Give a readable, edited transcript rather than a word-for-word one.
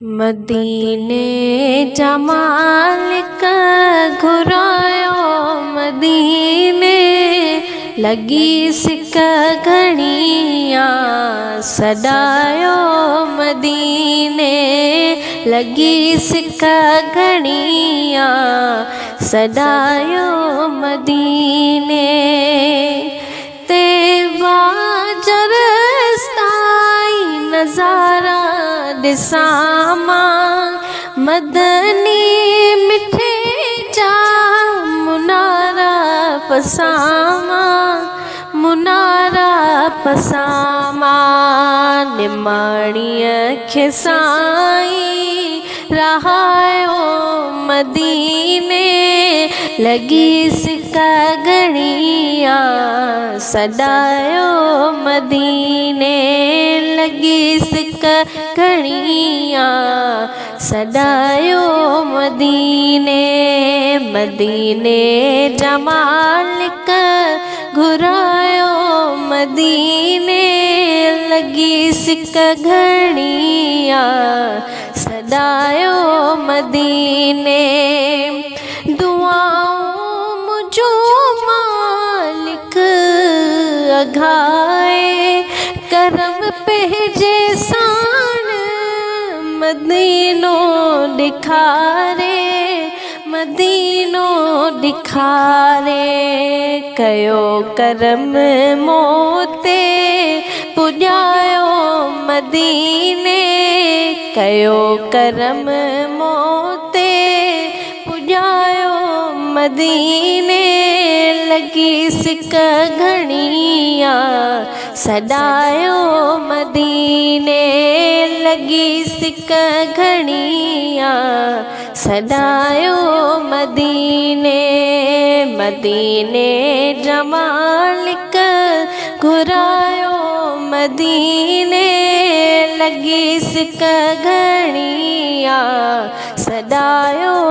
मदीने जा मालिक घुरायो मदीने लगी सिक घणिया सदायो मदीने लगी सिक घणिया सदायो मदीने ते वाजर नज़ारा दिसामा मदनी मिठे जा मुनारा पसामा मुनारा पसामा निमाणीअ खे साईं रहायो मदीने लगी सिक घणिया सदायो मदीने लगी सिक घणिया सदायो मदीने मदीने जा मालिक घुरायो मदीने लगी सिक घणिया सदायो मदीने दुआऊं मुझो मालिक अघाए करम पहजे साण मदीनो दिखारे मदीनो दिखारे कयो करम मोते पुॼायो मदीने कयो करम मोते पुॼायो मदीने लगी सिक घणिया सदायो मदीने लगी सिक घणिया सदायो मदीने मदीने जा मालिक घुरायो मदीने लगी सिक घणिया सदायो।